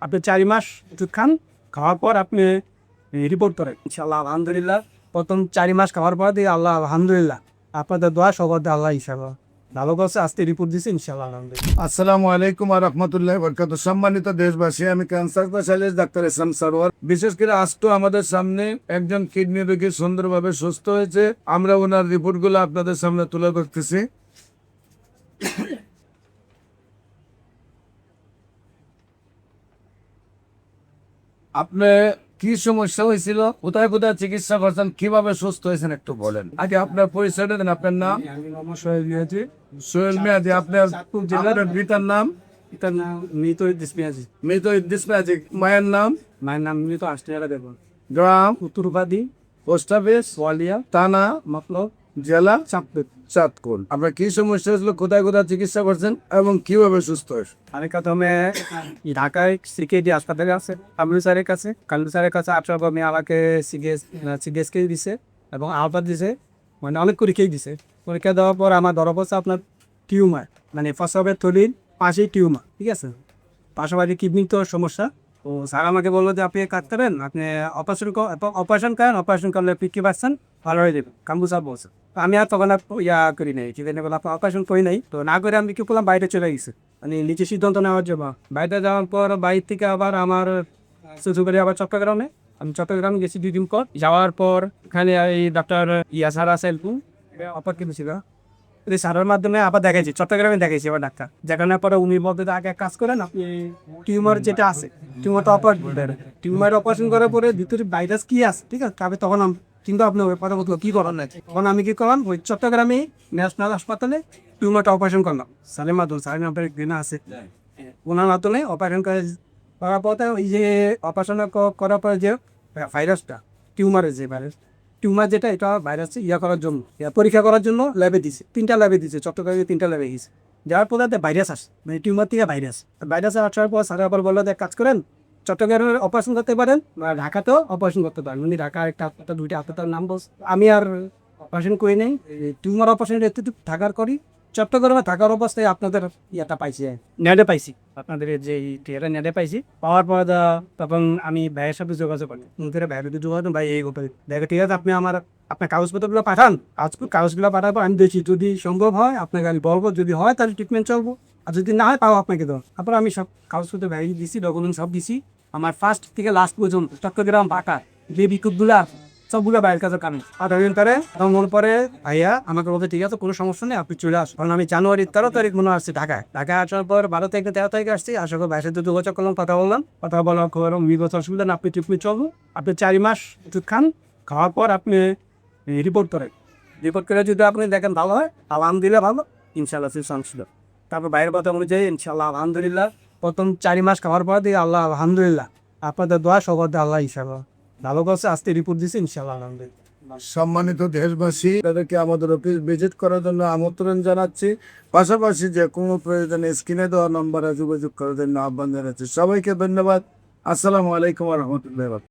আপনি 4 মাস ওষুধ খান, খাওয়ার পর আপনি রিপোর্ট করেন। ইনশাআল্লাহ আলহামদুলিল্লাহ প্রথম 4 মাস খাওয়ার পর দিয়ে আল্লাহ আলহামদুলিল্লাহ আপনাদের দোয়া সবার আল্লাহ ইনশাআল্লাহ ভালো করছে। আজকে রিপোর্ট দিচ্ছে ইনশাআল্লাহ আলহামদুলিল্লাহ। আসসালামু আলাইকুম ওয়া রাহমাতুল্লাহি ওয়া বারাকাতুহু। সম্মানিত দেশবাসী, আমি ক্যান্সার স্পেশালিস্ট ডাক্তার ইসলাম সরওয়ার। বিশেষ করে আজ তো আমাদের সামনে একজন কিডনি রোগী সুন্দরভাবে সুস্থ হয়েছে। আমরা ওনার রিপোর্টগুলো আপনাদের সামনে তুলে ধরতেছি। আপনি কি সমস্যা হয়েছিল, কোথায় কোথায় চিকিৎসা করছেন, কিভাবে সুস্থ হয়েছেন একটু বলেন। আগে আপনার পরিচয়টা দেন। আপনার নাম? আমি মোহাম্মদ সোহেল মিয়াজি। সোহেল মিয়াজি। আপনার আপনার পিতার নাম? পিতার নাম মৃত ইদ্রিস মিয়াজি। মৃত ইদ্রিস মিয়াজি। মায়ের নাম? মায়ের নাম মৃত আষ্টিয়ারা দেবন। গ্রাম? উত্তর উপাধি পোস্ট অফিস? ওয়ালিয়া থানা? মতলব জেলা? চাঁদপুর। চাঁদপুর। আপনার কি সমস্যা হয়েছিল, কোথায় কোথায় চিকিৎসা করছেন এবং কিভাবে সুস্থ হয়েছে? আমি প্রথমে ঢাকায় সিকেডি হাসপাতালে আছে কামরু স্যারের কাছে। কামরু স্যারের কাছে আসার পর আমাকে সিডিএসকে দিছে এবং আলফা দিছে, মানে অনেক পরীক্ষাই দিছে। পরীক্ষা দেওয়ার পর আমার ধরা পড়ছে আপনার টিউমার, মানে প্রস্রাবের থলির পাশেই টিউমার, ঠিক আছে। পাশাপাশি কিডনির তো সমস্যা। তো স্যার আমাকে বললো যে আপনি কাজ করেন, আপনি অপারেশন করেন, অপারেশন করলে 50% ভালো হয়ে যাবে, কামরু স্যার বলছে। তো আমি আর তখন আর করি নাই, ঠিক আছে, আপনার অপারেশন করি নাই। তো না করে আমি কি করলাম, বাইরে চলে গেছি, মানে নিজে সিদ্ধান্ত নেওয়ার জন্য। বাইরে যাওয়ার পর বাইরে থেকে আবার আমার শ্বশুরবাড়ি আবার চট্টগ্রামে। আমি চট্টগ্রামে গেছি 2 দিন পর। যাওয়ার পর এখানে এই ডাক্তার স্যার আছে অপার কিন্তু ছিল স্যারের মাধ্যমে আবার দেখাইছি, চট্টগ্রামে দেখাইছি আবার ডাক্তার। দেখানোর পরে উনি বলতে আগে কাজ করেন, আপনি টিউমার যেটা আছে টিউমারটা অপারেশন করেন। টিউমার অপারেশন করার পরে ভিতরে ভাইরাস কি আছে, ঠিক আছে, তবে তখন কিন্তু আপনি ওই কথা বলতে কি করার নাই। তখন আমি কি করলাম, ওই চট্টগ্রামে ন্যাশনাল হাসপাতালে টিউমারটা অপারেশন করলাম। স্যারের মাধ্যমে, স্যারের নাম্বার দিন আছে, ওনার মাধ্যমে অপারেশন করার পরে ওই যে অপারেশন করার পরে যে ভাইরাসটা, টিউমারের যে ভাইরাস, টিউমার যেটা, এটা ভাইরাস করার জন্য পরীক্ষা করার জন্য ল্যাবে দিছে, 3টা ল্যাবে দিছে, চট্টগ্রামে 3টা ল্যাবে গেছে। যাওয়ার পরে ভাইরাস আসে, মানে টিউমার থেকে ভাইরাস আসার পর স্যার আবার বললো যে কাজ করেন, চট্টগ্রামে অপারেশন করতে পারেন বা ঢাকাতেও অপারেশন করতে পারেন। উনি ঢাকা একটা হাসপাতাল, 2টা হাসপাতাল নাম বলছে। আমি আর অপারেশন করি নাই, টিউমার অপারেশন এতটুকু থাকার করি। চট্টগ্রামে থাকার অবস্থায় আপনাদের পাইছি, নেটে পাইছি, আপনাদের যে থিয়েটার নেটে পাইছি। পাওয়ার পর তখন আমি ভাইয়ের সাথে যোগাযোগ করি, ভাইয়ের সাথে যোগাযোগ, ভাই এই ব্যাপারে দেখো, ঠিক আছে, আপনি আপনার কাগজপত্রগুলো পাঠান। কাগজগুলো পাঠাবো, আমি দেখি যদি সম্ভব হয় আপনাকে আমি বলবো, যদি হয় তাহলে ট্রিটমেন্ট চলবো, আর যদি না হয় তাও আপনাকে দেবো। তারপর আমি সব কাগজপত্র ভাই দিছি, ডকুমেন্ট সব দিছি। আমার ফার্স্ট থেকে লাস্ট পর্যন্ত চট্টগ্রাম ঢাকা যে বিক্ষোভগুলা সবগুলো বাইরের কাছে কানে দিন তারে তখন মনে পরে ভাইয়া আমাকে বলতে, ঠিক আছে কোনো সমস্যা নেই, আপনি চলে আসুন। কারণ আমি জানুয়ারির 13 তারিখ মনে আসছি ঢাকায় আসার পর 12 থেকে 13 তারিখে আসছি। আসার পর ভাইয়ের সাথে যোগাযোগ করলাম, কথা বললাম, কথা বলার খবর বিগত অসুবিধা না, আপনি ট্রিটমেন্ট চলবো, আপনি 4 মাস ওষুধ খান, খাওয়ার পর আপনি রিপোর্ট করেন। রিপোর্ট করে যদি আপনি দেখেন ভালো হয় আলহামদুলিল্লাহ, ভালো ইনশাল্লাহ ছিল। তারপর বাইরের কথা অনুযায়ী ইনশাল্লাহ আলহামদুলিল্লাহ প্রথম 4 মাস খাওয়ার পর দিয়ে আল্লাহ আলহামদুলিল্লাহ আপনাদের দোয়া সবার আল্লাহ ইনশাল্লাহ ভালো করছে। আজকে রিপোর্ট দিচ্ছে ইনশাল্লাহ আলহামদুলিল্লাহ। সম্মানিত দেশবাসী, তাদেরকে আমাদের অফিস ভিজিট করার জন্য আমন্ত্রণ জানাচ্ছি। পাশাপাশি যে কোনো প্রয়োজনে স্ক্রিনে দেওয়া নম্বরে যোগাযোগ করার জন্য আহ্বান জানাচ্ছি। সবাইকে ধন্যবাদ। আসসালামু আলাইকুম ওয়া রাহমাতুল্লাহি।